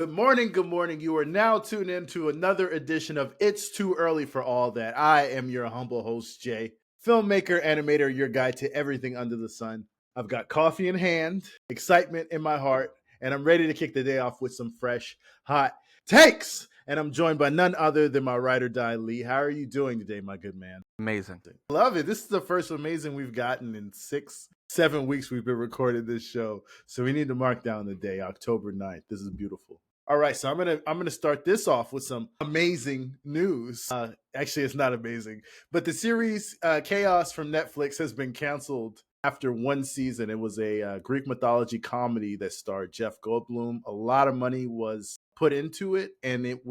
Good morning, good morning. You are now tuned in to another edition of It's Too Early for All That. I am your humble host, Jay, filmmaker, animator, your guide to everything under the sun. I've got coffee in hand, excitement in my heart, and I'm ready to kick the day off with some fresh, hot takes. And I'm joined by none other than my ride or die, Lee. How are you doing today, my good man? Amazing. Love it. This is the first amazing we've gotten in 7 weeks we've been recording this show. So we need to mark down the day, October 9th. This is beautiful. All right, so I'm gonna start this off with some amazing news. Actually, it's not amazing, but the series Chaos from Netflix has been canceled after one season. It was a Greek mythology comedy that starred Jeff Goldblum. A lot of money was put into it, and it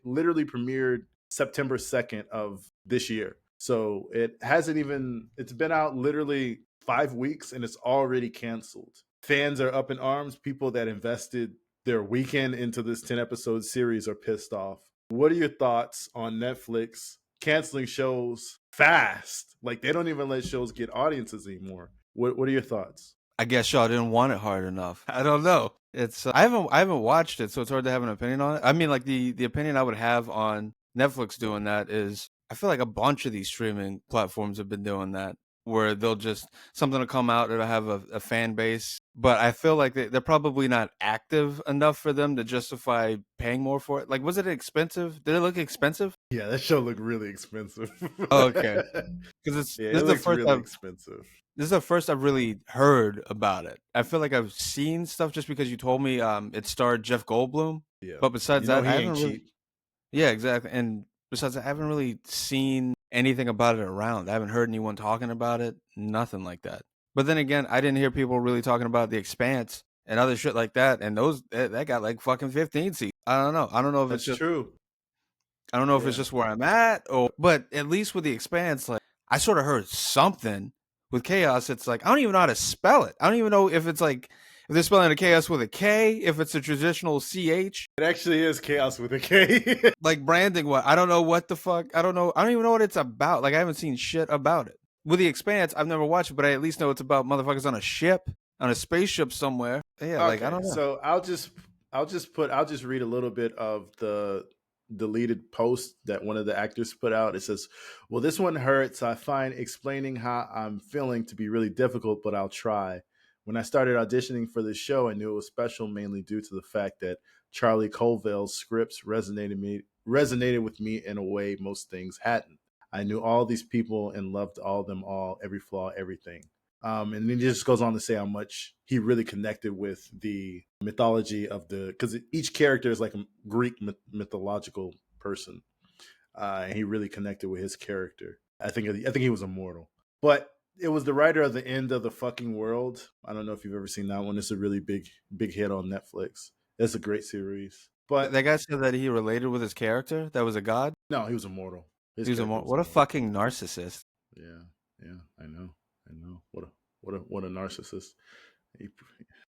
literally premiered September 2nd of this year. So it's been out literally 5 weeks, and it's already canceled. Fans are up in arms. People that invested their weekend into this 10 episode series are pissed off. What are your thoughts on Netflix canceling shows fast? Like, they don't even let shows get audiences anymore. What are your thoughts? I guess y'all didn't want it hard enough. I don't know. It's I haven't watched it, so it's hard to have an opinion on it. I mean, like the opinion I would have on Netflix doing that is I feel like a bunch of these streaming platforms have been doing that, where they'll just something will come out, it'll have a fan base, but I feel like they're probably not active enough for them to justify paying more for it. Like, was it expensive? Did it look expensive? Yeah, that show looked really expensive. Oh, okay, because Yeah, this it is the looks first really expensive. This is the first I've really heard about it. I feel like I've seen stuff just because you told me it starred Jeff Goldblum. Yeah, But besides you know that, he I ain't haven't really. cheap. Yeah, exactly. And besides that, I haven't really seen anything about it around. I haven't heard anyone talking about it. Nothing like that. But then again, I didn't hear people really talking about The Expanse and other shit like that. And that got like fucking 15 seats. I don't know. I don't know if it's That's just. true. I don't know if it's Yeah. just where I'm at, but at least with The Expanse, like I sort of heard something. With Chaos, it's like I don't even know how to spell it. I don't even know if it's like if they're spelling a chaos with a K, if it's a traditional CH. It actually is Chaos with a K. Like branding, what I don't know what the fuck. I don't know. I don't even know what it's about. Like I haven't seen shit about it. With The Expanse, I've never watched it, but I at least know it's about motherfuckers on a ship, on a spaceship somewhere. Yeah, like I Okay, don't know. so I'll just read a little bit of the deleted post that one of the actors put out. It says, "Well, this one hurts. I find explaining how I'm feeling to be really difficult, but I'll try. When I started auditioning for this show, I knew it was special mainly due to the fact that Charlie Colville's scripts resonated with me in a way most things hadn't. I knew all these people and loved all them all, every flaw, everything." And then he just goes on to say how much he really connected with the mythology of because each character is like a Greek mythological person, and he really connected with his character. I think he was immortal, but it was the writer of The End of the Fucking World. I don't know if you've ever seen that one. It's a really big hit on Netflix. It's a great series, but That guy said that he related with his character. That was a god. no, he was immortal. His He was character was what a immortal. fucking narcissist. Yeah, I know. What a narcissist.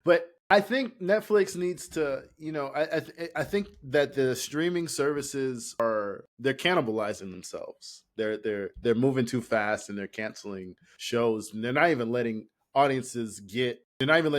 But I think Netflix needs to, I think that the streaming services they're cannibalizing themselves. They're moving too fast and they're canceling shows. And they're not even letting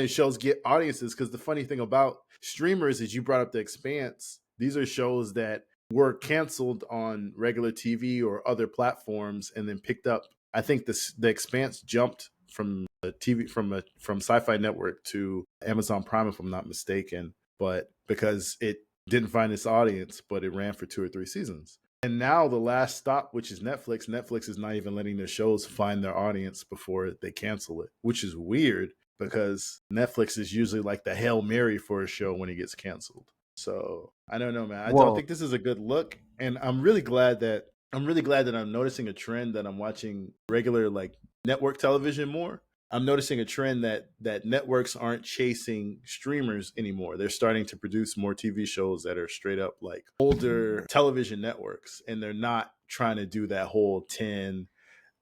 shows get audiences, because the funny thing about streamers is, you brought up The Expanse. These are shows that were canceled on regular TV or other platforms and then picked up. I think The Expanse jumped from the TV from Sci-Fi Network to Amazon Prime, if I'm not mistaken, but because it didn't find its audience, but it ran for 2 or 3 seasons. And now the last stop, which is Netflix is not even letting their shows find their audience before they cancel it, which is weird because Netflix is usually like the Hail Mary for a show when it gets canceled. So I don't know, man. I don't think this is a good look, and I'm really glad that I'm noticing a trend that I'm watching regular like network television more. I'm noticing a trend that networks aren't chasing streamers anymore. They're starting to produce more TV shows that are straight up like older television networks, and they're not trying to do that whole 10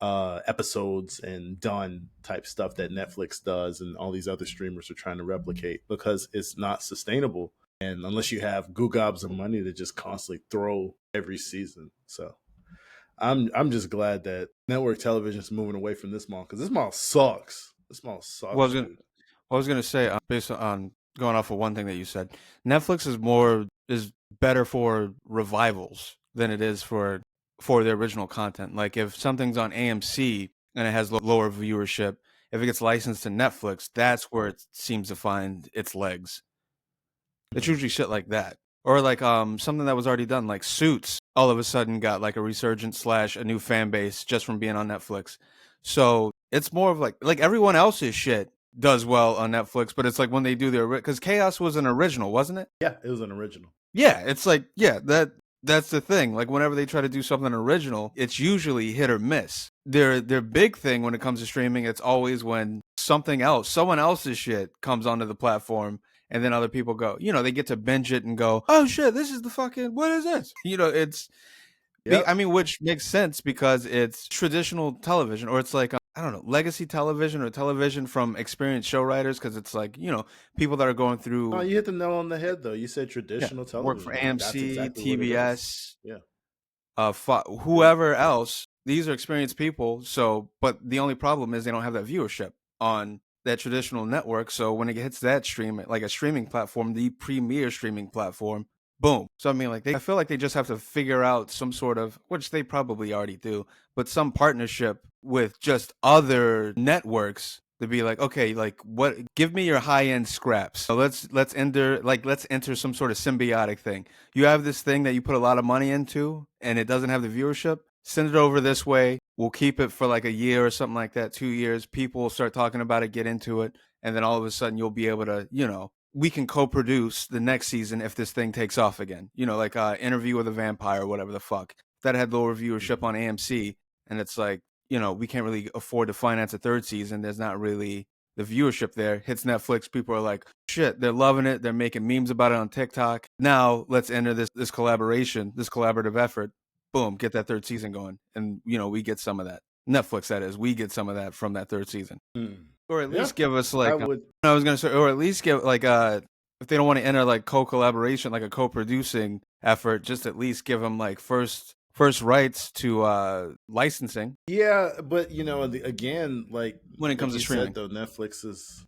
episodes and done type stuff that Netflix does and all these other streamers are trying to replicate, because it's not sustainable. And unless you have goo gobs of money to just constantly throw every season. So I'm just glad that network television is moving away from this mall, because this mall sucks. This mall sucks, Well, dude. I was gonna say, based on going off of one thing that you said. Netflix is better for revivals than it is for the original content. Like if something's on AMC and it has lower viewership, if it gets licensed to Netflix, that's where it seems to find its legs. It's usually shit like that. Or like something that was already done, like Suits, all of a sudden got like a resurgence / a new fan base just from being on Netflix. So it's more of like everyone else's shit does well on Netflix, but it's like when they do their, because Chaos was an original, wasn't it? Yeah, it was an original. Yeah, it's like, yeah, that's the thing. Like whenever they try to do something original, it's usually hit or miss. Their big thing when it comes to streaming, it's always when someone else's shit comes onto the platform, and then other people go, they get to binge it and go, oh shit, this is the fucking, what is this? It's, Yep. I mean, which makes sense because it's traditional television, or it's like, I don't know, legacy television or television from experienced show writers, because it's like, people that are going through. Oh, you hit the nail on the head, though. You said Yeah, traditional work for television. That's AMC, exactly what it is. TBS, Yeah. whoever else. These are experienced people. So, but the only problem is they don't have that viewership on that traditional network. So when it hits that like a streaming platform, the premier streaming platform, boom. So I mean, like I feel like they just have to figure out some sort of, which they probably already do, but some partnership with just other networks to be like, okay, like what? Give me your high end scraps. So let's enter some sort of symbiotic thing. You have this thing that you put a lot of money into, and it doesn't have the viewership. Send it over this way. We'll keep it for like a year or something like that, 2 years. People will start talking about it, get into it, and then all of a sudden you'll be able to, we can co-produce the next season if this thing takes off again. Like Interview with a Vampire or whatever the fuck that had lower viewership on AMC, and it's like, we can't really afford to finance a third season. There's not really the viewership there. Hits Netflix, people are like, shit, they're loving it. They're making memes about it on TikTok. Now let's enter this collaboration, this collaborative effort. Boom, get that third season going, and we get some of that. Netflix, that is, we get some of that from that third season, or at least give us like. I was gonna say, or at least give like if they don't want to enter like co-collaboration, like a co-producing effort, just at least give them like first rights to licensing. Yeah, but again, like when it comes to streaming, said, though, Netflix is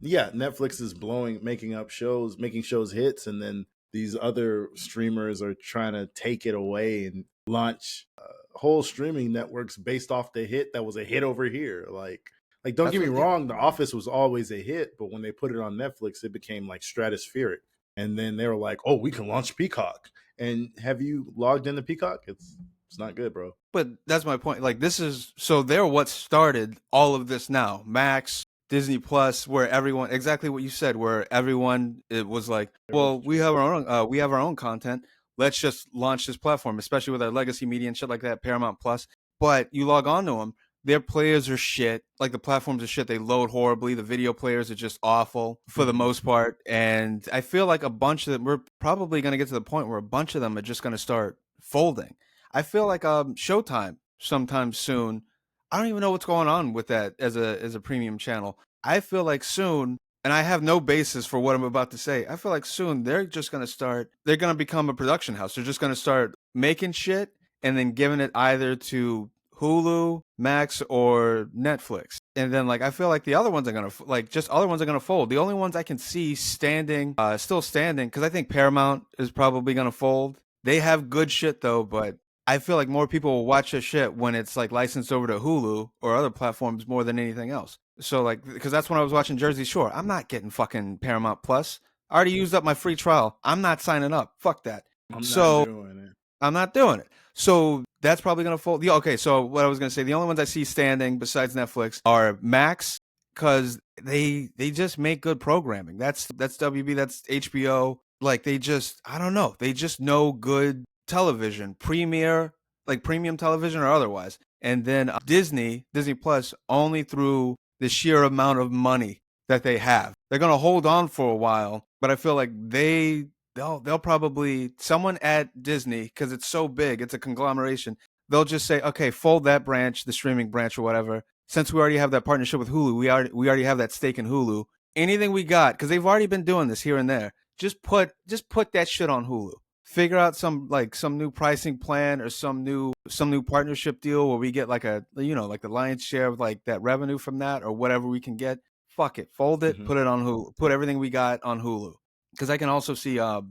making shows hits, and then these other streamers are trying to take it away and launch whole streaming networks based off the hit that was a hit over here. Like don't get me wrong, The Office was always a hit, but when they put it on Netflix, it became like stratospheric. And then they were like, "Oh, we can launch Peacock." And have you logged into Peacock? It's not good, bro. But that's my point. Like they're what started all of this now. Max, Disney Plus, where everyone, exactly what you said, where everyone, it was like, well, we have our own content. Let's just launch this platform, especially with our legacy media and shit like that, Paramount Plus. But you log on to them, their players are shit. Like the platforms are shit. They load horribly. The video players are just awful for the most part. And I feel like a bunch of them, we're probably going to get to the point where a bunch of them are just going to start folding. I feel like Showtime sometime soon. I don't even know what's going on with that as a premium channel. I feel like soon, and I have no basis for what I'm about to say, I feel like soon they're going to become a production house. They're just going to start making shit and then giving it either to Hulu, Max, or Netflix. And then I feel like the other ones are going to fold. The only ones I can see still standing, because I think Paramount is probably going to fold. They have good shit though, but I feel like more people will watch their shit when it's like licensed over to Hulu or other platforms more than anything else. So because that's when I was watching Jersey Shore. I'm not getting fucking Paramount Plus. I already used up my free trial. I'm not signing up. Fuck that. I'm not doing it. So that's probably going to fold. Okay, so what I was going to say, the only ones I see standing besides Netflix are Max, because they just make good programming. That's WB, that's HBO. I don't know. They just know good television, premium television or otherwise. And then Disney Plus, only through the sheer amount of money that they have. They're going to hold on for a while, but I feel like they'll probably, someone at Disney, because it's so big, it's a conglomeration, they'll just say, okay, fold that branch, the streaming branch or whatever. Since we already have that partnership with Hulu, we already have that stake in Hulu. Anything we got, because they've already been doing this here and there, just put that shit on Hulu. Figure out some new pricing plan or some new partnership deal where we get the lion's share of that revenue from that or whatever we can get. Fuck it, fold it, put it on Hulu, put everything we got on Hulu. because I can also see well,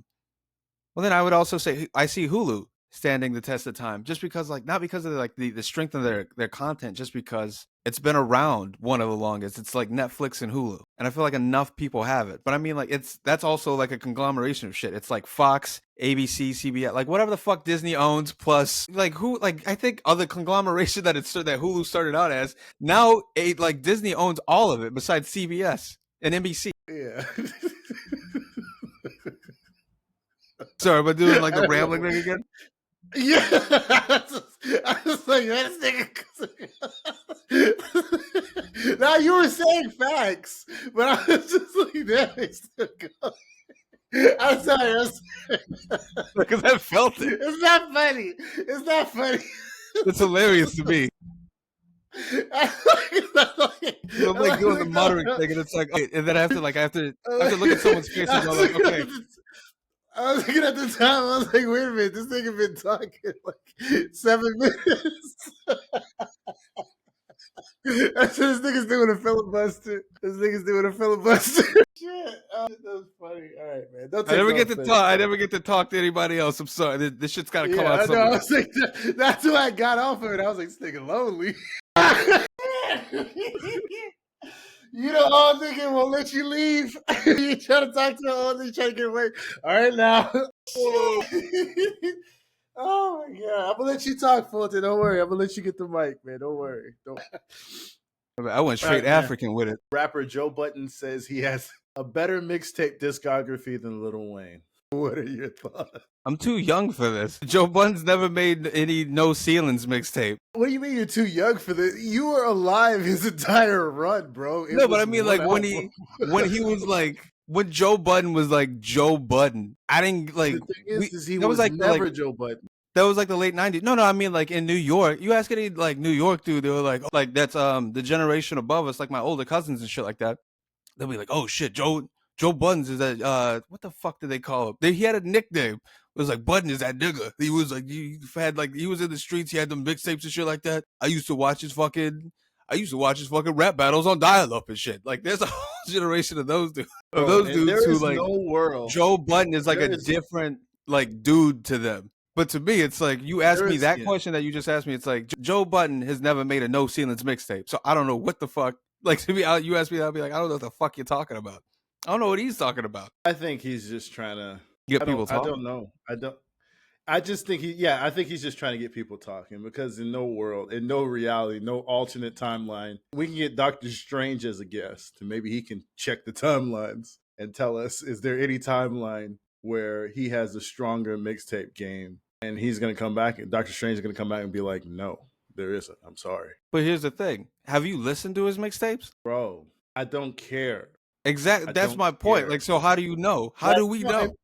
then I would also say I see Hulu standing the test of time, just because, like, not because of the strength of their content, just because it's been around one of the longest. It's like Netflix and Hulu, and I feel like enough people have it. But I mean, like, that's also like a conglomeration of shit. It's like Fox, ABC, CBS, like whatever the fuck Disney owns, plus like who, like I think other conglomeration that that Hulu started out as. Now, like Disney owns all of it besides CBS and NBC. Yeah. Sorry, but doing like the rambling thing again. Yeah, I was like, this nigga. Now you were saying facts, but I was just like, that is still going. I'm sorry. Because I felt it. It's not funny. It's not funny. It's hilarious to me. I'm like doing the muttering thing, and it's like, okay, and then I have to look at someone's face, and I'm like, okay. I was looking at the time. I was like, wait a minute, this nigga been talking like 7 minutes. This nigga's doing a filibuster. Shit, that was funny. All right, man. Don't take I never no get to offense. talk. I never get to talk to anybody else. I'm sorry. This shit's got to come out. I know. I was like, that's why I got off of it. I was like, this nigga lonely. You the old nigga won't let you leave. You try to talk to the old nigga, try to get away. All right, now. Oh my god! I'm gonna let you talk, Fulton. Don't worry. I'm gonna let you get the mic, man. Don't worry. I went straight African with it. Rapper Joe Budden says he has a better mixtape discography than Lil Wayne. What are your thoughts? I'm too young for this. Joe Budden's never made any No Ceilings mixtape. What do you mean you're too young for this? You were alive his entire run, bro. No, but I mean, like when he was like, when Joe Budden was like Joe Budden, I didn't like. The thing is he that was like never Joe Budden. That was like the late 90s. No, I mean like in New York. You ask any like New York dude, they were like that's the generation above us, like my older cousins and shit like that. They'll be like, oh shit, Joe Budden's is that what the fuck did they call him? He had a nickname. It was like Budden is that nigga. He was like he was in the streets, he had them mixtapes and shit like that. I used to watch his fucking rap battles on dial-up and shit. Like there's a whole generation of those dudes. Dudes who like no world. Joe Budden is like a different like dude to them. But to me, it's like you asked me that question that you just asked me. It's like Joe Budden has never made a No Ceilings mixtape, so I don't know what the fuck. Like to me, you asked me, I'll be like, I don't know what the fuck you're talking about. I don't know what he's talking about. I think he's just trying to get people talking. I don't know. I just think I think he's just trying to get people talking because in no world, in no reality, no alternate timeline, we can get Doctor Strange as a guest and maybe he can check the timelines and tell us, is there any timeline where he has a stronger mixtape game? And he's going to come back and Doctor Strange is going to come back and be like, no, there isn't. I'm sorry. But here's the thing. Have you listened to his mixtapes? Bro, I don't care. Exactly. That's my point. Care. Like, so how do you know? How do we know?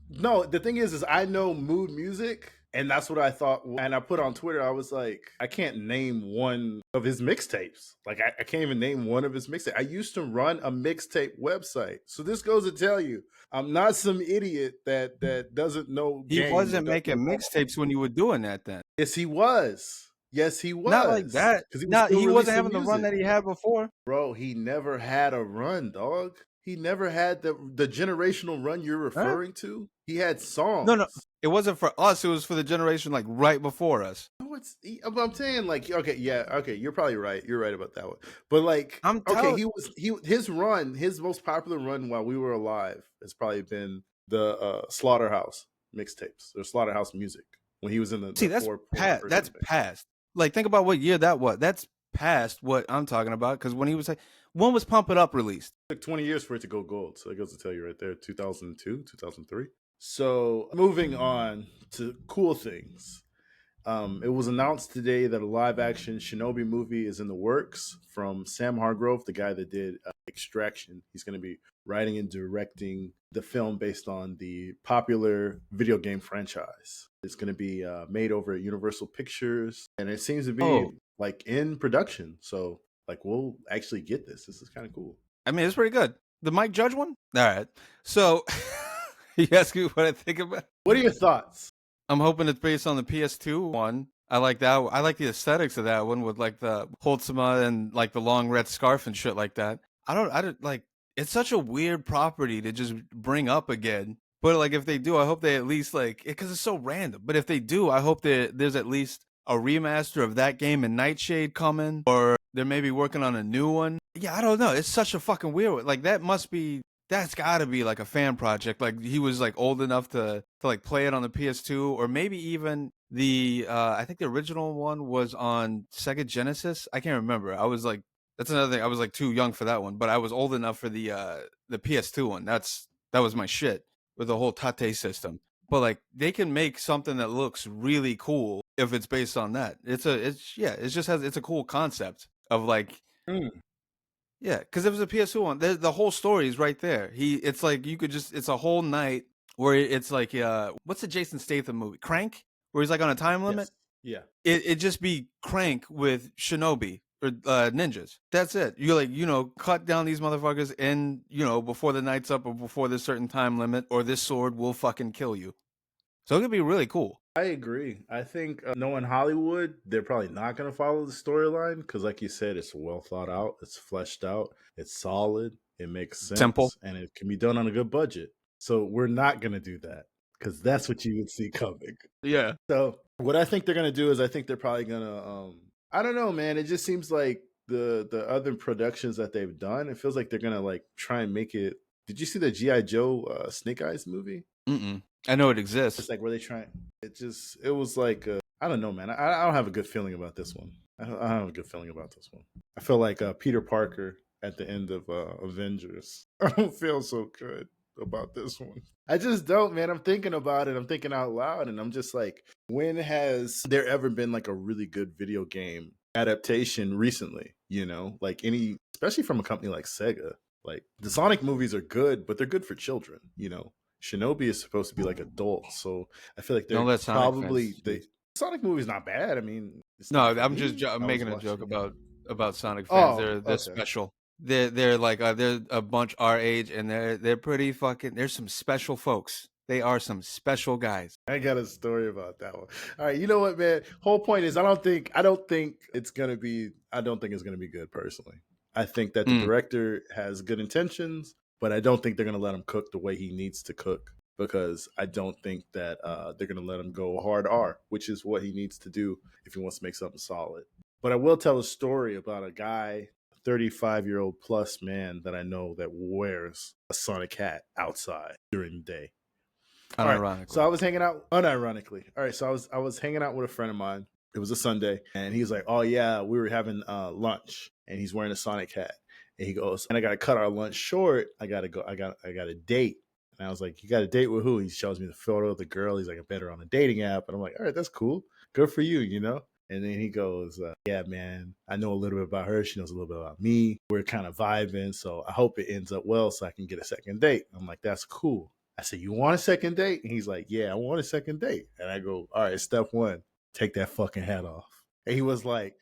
No, the thing is I know mood music, and that's what I thought. And I put on Twitter, I was like, I can't name one of his mixtapes. Like, I can't even name one of his mixtapes. I used to run a mixtape website. So this goes to tell you, I'm not some idiot that doesn't know. He wasn't making mixtapes when you were doing that then. Yes, he was. Yes, he was. Not like that. He wasn't having the run that he had before. Bro, he never had a run, dog. He never had the generational run you're referring to. He had songs. No. It wasn't for us. It was for the generation like right before us. No, I'm saying like, okay, you're probably right. You're right about that one. But like, his most popular run while we were alive has probably been the Slaughterhouse mixtapes or Slaughterhouse music when he was in the. See, that's past. Like, think about what year that was. That's past what I'm talking about. Because when he was like, when was Pump It Up released? It took 20 years for it to go gold. So it goes to tell you right there, 2002, 2003. So moving on to cool things. It was announced today that a live-action Shinobi movie is in the works from Sam Hargrove, the guy that did Extraction. He's going to be writing and directing the film based on the popular video game franchise. It's going to be made over at Universal Pictures, and it seems to be like in production. So like we'll actually get this. This is kind of cool. I mean, it's pretty good. The Mike Judge one? All right. So you ask me what I think about it? What are your thoughts? I'm hoping it's based on the PS2 one. I like that. I like the aesthetics of that one with like the Holtzma and like the long red scarf and shit like that. I don't like it's such a weird property to just bring up again. But like if they do, I hope they at least like because it's so random. But if they do, I hope that there's at least a remaster of that game and Nightshade coming, or they're maybe working on a new one. Yeah, I don't know. It's such a fucking weird one. Like that's got to be like a fan project. Like he was like old enough to like play it on the PS2, or maybe even the I think the original one was on Sega Genesis. I can't remember. I was like that's another thing. I was like too young for that one, but I was old enough for the PS2 one. That was my shit with the whole Tate system. But like they can make something that looks really cool if it's based on that. It's a cool concept of like Mm. yeah, because if it's a PS2 one, the whole story is right there. It's like you could just it's a whole night where it's like what's the Jason Statham movie Crank where he's like on a time limit. Yes. Yeah. It just be Crank with Shinobi or ninjas. That's it. You're like, cut down these motherfuckers and, before the night's up or before this certain time limit or this sword will fucking kill you. So it could be really cool. I agree. I think knowing Hollywood, they're probably not going to follow the storyline because, like you said, it's well thought out, it's fleshed out, it's solid, it makes sense, Simple. and it can be done on a good budget. So we're not going to do that because that's what you would see coming. Yeah. So what I think they're going to do is I think they're probably going to, I don't know, man. It just seems like the other productions that they've done, it feels like they're going to like try and make it. Did you see the G.I. Joe Snake Eyes movie? Mm-mm. I know it exists. It's like where they try. It was like I don't know, man. I don't have a good feeling about this one. I don't have a good feeling about this one. I feel like Peter Parker at the end of Avengers. I don't feel so good about this one. I just don't, man. I'm thinking about it. I'm thinking out loud, and I'm just like, when has there ever been like a really good video game adaptation recently? Like especially from a company like Sega. Like the Sonic movies are good, but they're good for children. Shinobi is supposed to be like adult, so I feel like they're probably the Sonic movie's not bad. I mean, no, I'm just making a joke about Sonic fans. They're special. They're like they're a bunch our age, and they're pretty fucking. They're some special folks. They are some special guys. I got a story about that one. All right, you know what, man? Whole point is, I don't think it's gonna be good personally. I think that the director has good intentions, but I don't think they're going to let him cook the way he needs to cook because I don't think that they're going to let him go hard R, which is what he needs to do if he wants to make something solid. But I will tell a story about a guy, a 35-year-old plus man that I know that wears a Sonic hat outside during the day. Unironically. Right, so I was hanging out unironically. All right, so I was hanging out with a friend of mine. It was a Sunday, and he's like, "Oh yeah, we were having lunch," and he's wearing a Sonic hat. And he goes, "And I got to cut our lunch short. I got to go. I got a date." And I was like, "You got a date with who?" He shows me the photo of the girl. He's like, "I met her on a dating app." And I'm like, "All right, that's cool. Good for you, And then he goes, "Yeah, man, I know a little bit about her. She knows a little bit about me. We're kind of vibing. So I hope it ends up well so I can get a second date." I'm like, "That's cool." I said, "You want a second date?" And he's like, "Yeah, I want a second date." And I go, "All right, step one, take that fucking hat off." And he was shattered.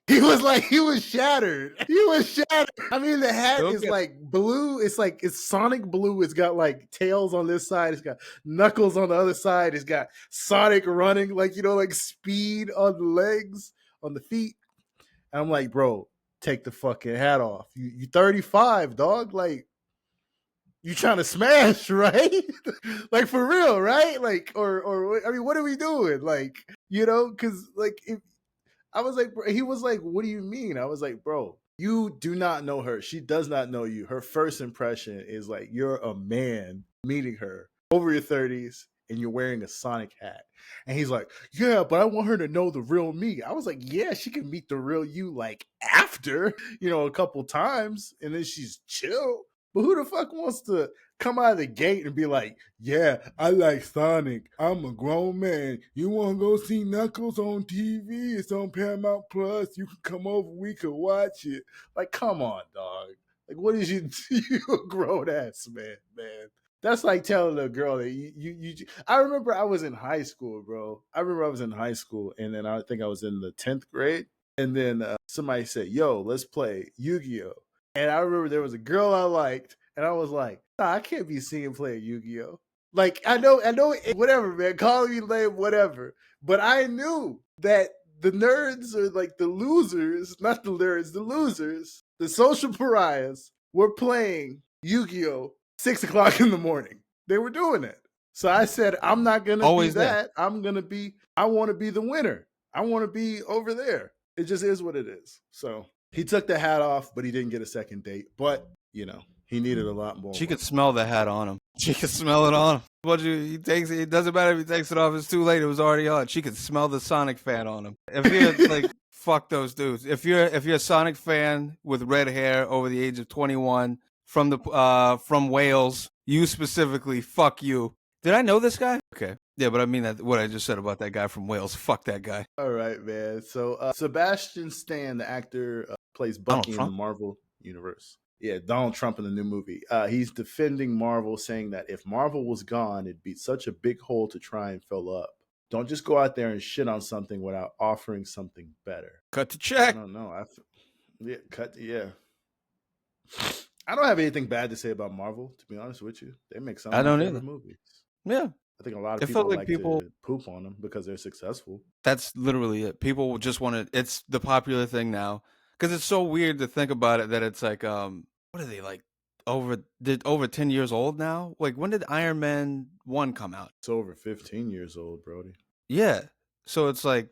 He was shattered. I mean, the hat is like blue. It's Sonic blue. It's got like tails on this side. It's got Knuckles on the other side. It's got Sonic running, like speed on the legs, on the feet. And I'm like, bro, take the fucking hat off. You 35, dog. Like, you trying to smash, right? Like, for real, right? Like, or I mean, what are we doing? Like, because like if. I was like, he was like, "What do you mean?" I was like, "Bro, you do not know her. She does not know you. Her first impression is like you're a man meeting her over your 30s and you're wearing a Sonic hat." And he's like, "Yeah, but I want her to know the real me." I was like, "Yeah, she can meet the real you like after, a couple times and then she's chill. But who the fuck wants to come out of the gate and be like, yeah, I like Sonic. I'm a grown man. You want to go see Knuckles on TV? It's on Paramount Plus. You can come over. We can watch it." Like, come on, dog. Like, what is you a grown ass man? That's like telling a girl that you. I remember I was in high school, bro. And then I think I was in the 10th grade. And then somebody said, "Yo, let's play Yu-Gi-Oh!" And I remember there was a girl I liked, and I was like, "Nah, I can't be seen playing Yu-Gi-Oh!" Like, I know, whatever, man, call me lame, whatever. But I knew that the nerds are like the losers, not the nerds, the losers, the social pariahs were playing Yu-Gi-Oh! 6 o'clock in the morning. They were doing it. So I said, I'm not going to be Always there. that. I want to be the winner. I want to be over there. It just is what it is. So he took the hat off, but he didn't get a second date. But, he needed a lot more. She could smell the hat on him. She could smell it on him. He takes it. It doesn't matter if he takes it off. It's too late. It was already on. She could smell the Sonic fan on him. If you're like, fuck those dudes. If you're a Sonic fan with red hair over the age of 21 from Wales, you specifically, fuck you. Did I know this guy? Okay. Yeah, but I mean that what I just said about that guy from Wales. Fuck that guy. All right, man. So Sebastian Stan, the actor, plays Bucky in the Marvel universe. Yeah, Donald Trump in the new movie. He's defending Marvel, saying that if Marvel was gone, it'd be such a big hole to try and fill up. Don't just go out there and shit on something without offering something better. Cut the check. I don't know. Yeah. I don't have anything bad to say about Marvel, to be honest with you. They make some of my favorite movies. Yeah. I think a lot of people like to poop on them because they're successful. That's literally it. People just want to, it's the popular thing now. Because it's so weird to think about it that it's like, what are they like? Over 10 years old now? Like, when did Iron Man 1 come out? It's over 15 years old, Brody. Yeah. So it's like,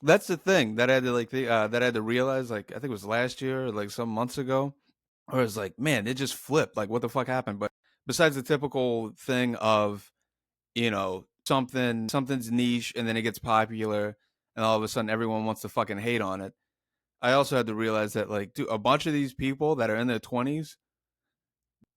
that's the thing that I had to that I had to realize, like, I think it was last year or like some months ago. Or it's like, man, it just flipped. Like, what the fuck happened? But besides the typical thing of, something's niche and then it gets popular and all of a sudden everyone wants to fucking hate on it. I also had to realize that, like, dude, a bunch of these people that are in their 20s,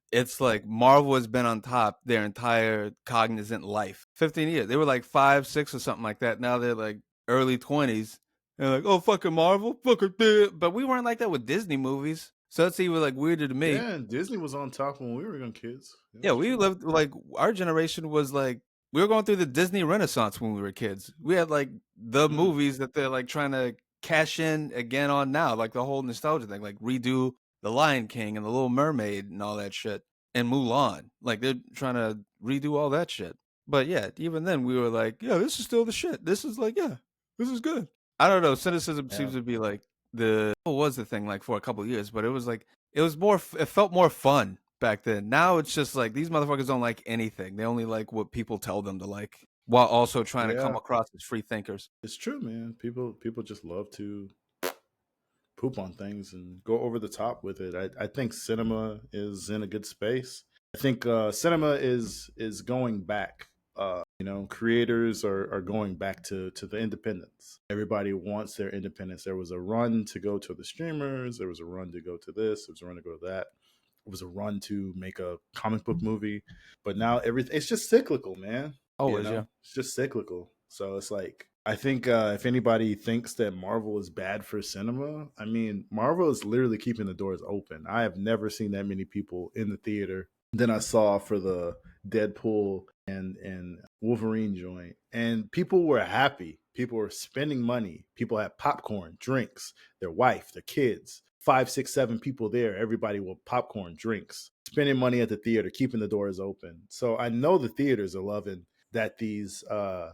it's like Marvel has been on top their entire cognizant life. 15 years. They were like 5, 6 or something like that. Now they're like early 20s. They're like, oh, fucking Marvel. Fucking dude. But we weren't like that with Disney movies. So that's even like weirder to me. Yeah, and Disney was on top when we were young kids. Yeah, we lived like our generation was like, we were going through the Disney Renaissance when we were kids. We had like the movies that they're like trying to cash in again on now, like the whole nostalgia thing, like redo The Lion King and The Little Mermaid and all that shit, and Mulan. Like they're trying to redo all that shit. But yeah, even then we were like, yeah, this is still the shit. This is like, yeah, this is good. I don't know. Cynicism seems to be like what was the thing like for a couple of years, but it was like, it felt more fun back then. Now it's just like these motherfuckers don't like anything. They only like what people tell them to like, while also trying to come across as free thinkers. It's true, man. People just love to poop on things and go over the top with it. I think cinema is in a good space. I think cinema is going back. Creators are going back to the independence. Everybody wants their independence. There was a run to go to the streamers. There was a run to go to this. There was a run to go to that. It was a run to make a comic book movie. But now it's just cyclical, man. Always, yeah. It's just cyclical. So it's like, I think if anybody thinks that Marvel is bad for cinema, I mean, Marvel is literally keeping the doors open. I have never seen that many people in the theater than I saw for the Deadpool and Wolverine joint. And people were happy. People were spending money. People had popcorn, drinks, their wife, their kids. 5, 6, 7 people there. Everybody with popcorn, drinks, spending money at the theater, keeping the doors open. So I know the theaters are loving that these the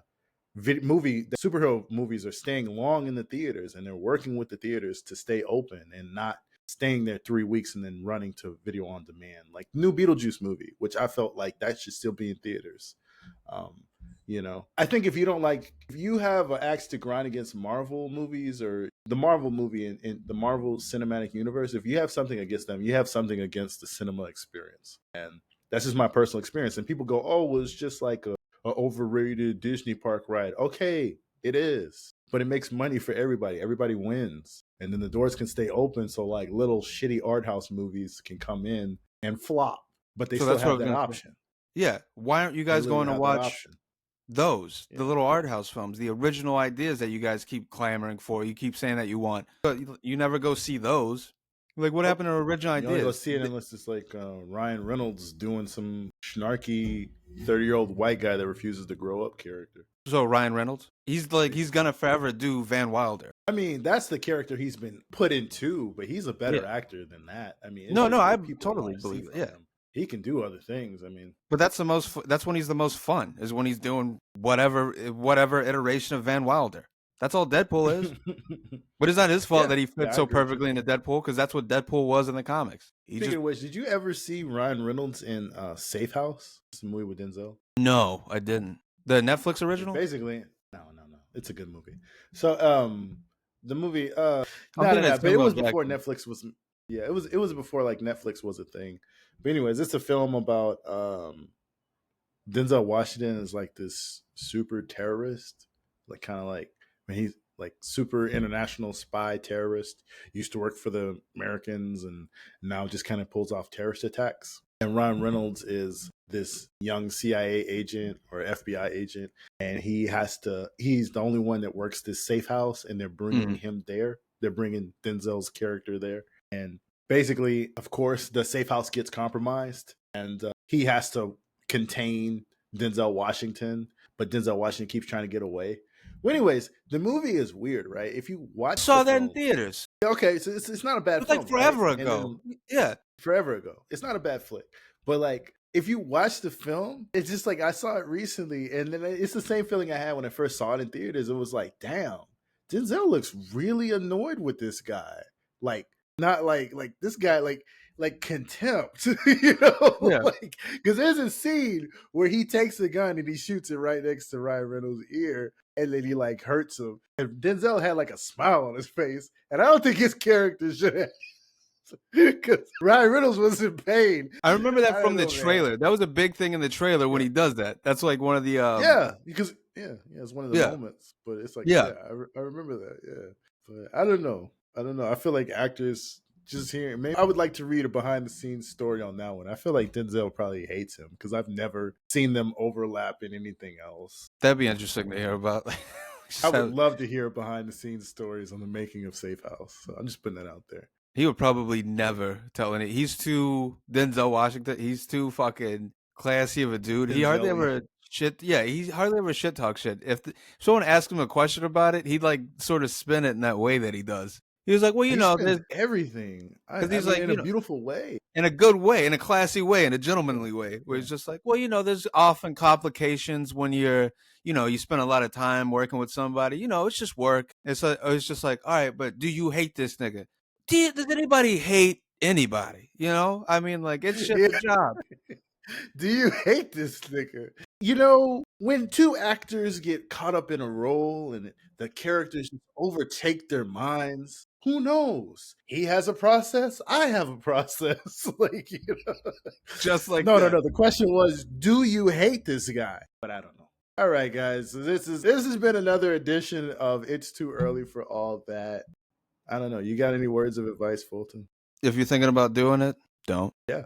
superhero movies are staying long in the theaters, and they're working with the theaters to stay open and not staying there 3 weeks and then running to video on demand. Like new Beetlejuice movie, which I felt like that should still be in theaters. I think if you have an axe to grind against Marvel movies or the Marvel movie in the Marvel Cinematic Universe, if you have something against them, you have something against the cinema experience. And that's just my personal experience. And people go, oh, well, it's just like a overrated Disney park ride. Okay, it is. But it makes money for everybody. Everybody wins. And then the doors can stay open so like little shitty art house movies can come in and flop. But they still have that option. Yeah. Why aren't you guys going to watch those, the little art house films, the original ideas that you guys keep clamoring for? You keep saying that you want, but you never go see those. Like, what happened to original ideas? You only go see it unless it's like Ryan Reynolds doing some snarky 30-year-old white guy that refuses to grow up character. So Ryan Reynolds, he's gonna forever do Van Wilder. I mean, that's the character he's been put into, but he's a better actor than that. I mean, no, I totally believe it. Yeah. He can do other things. I mean, but that's when he's the most fun, is when he's doing whatever iteration of Van Wilder. That's all Deadpool is. But it's not his fault that he Yeah, fits I so agree with you. perfectly into Deadpool, because that's what Deadpool was in the comics. He Speaking just of which, did you ever see Ryan Reynolds in Safe House? It's a movie with Denzel. no, I didn't. The Netflix original. Basically, no. It's a good movie. So, the movie, I'm thinking of but it Samuel was before Jackson. Netflix was. Yeah, it was before like Netflix was a thing. But anyways, it's a film about Denzel Washington is like this super terrorist, like kind of like when he's like super international spy terrorist. Used to work for the Americans and now just kind of pulls off terrorist attacks. And Ryan Reynolds is this young CIA agent or FBI agent, and he's the only one that works this safe house, and they're bringing Mm. him there. They're bringing Denzel's character there, and basically, of course, the safe house gets compromised, and he has to contain Denzel Washington, but Denzel Washington keeps trying to get away. Well, anyways, the movie is weird, right? If you watch the Saw that in film, theaters. okay, so it's not a It bad was like film, right? forever And ago. then Yeah. forever ago, it's not a bad flick, but like if you watch the film, it's just like I saw it recently, and then it's the same feeling I had when I first saw it in theaters. It was like, damn, Denzel looks really annoyed with this guy, like not like this guy like contempt, you know, Yeah. like because there's a scene where he takes a gun and he shoots it right next to Ryan Reynolds' ear, and then he like hurts him. And Denzel had like a smile on his face, and I don't think his character should have. Because Ryan Reynolds was in pain. I remember I that don't from the know, man. trailer. That was a big thing in the trailer when he does that. That's like one of the Yeah, because it's one of the yeah. moments. But it's like, Yeah. I remember that. Yeah, but I don't know. I feel like actors just hearing. Maybe I would like to read a behind the scenes story on that one. I feel like Denzel probably hates him because I've never seen them overlap in anything else. That'd be interesting to hear about. I would love to hear behind the scenes stories on the making of Safe House. So I'm just putting that out there. He would probably never tell any. He's too Denzel Washington. He's too fucking classy of a dude. He hardly Denzel-y. ever shit. Yeah, he hardly ever shit talk shit. If someone asked him a question about it, he'd like sort of spin it in that way that he does. He was like, "Well, you He know, spins there's everything. I he's mean, like, in you a know, beautiful way. in a good way, in a classy way, in a gentlemanly way, where Yeah. he's just like, well, you know, there's often complications when you spend a lot of time working with somebody. You know, it's just work. It's just like, all right, but do you hate this nigga? Does anybody hate anybody? You know, I mean, like it's just Yeah. a job. Do you hate this nigga? You know, when two actors get caught up in a role and the characters just overtake their minds, who knows? He has a process. I have a process. Like, you know. Just like No. that. The question was, do you hate this guy? But I don't know. All right, guys. So this has been another edition of It's Too Early for All That. I don't know. You got any words of advice, Fulton? If you're thinking about doing it, don't. Yeah.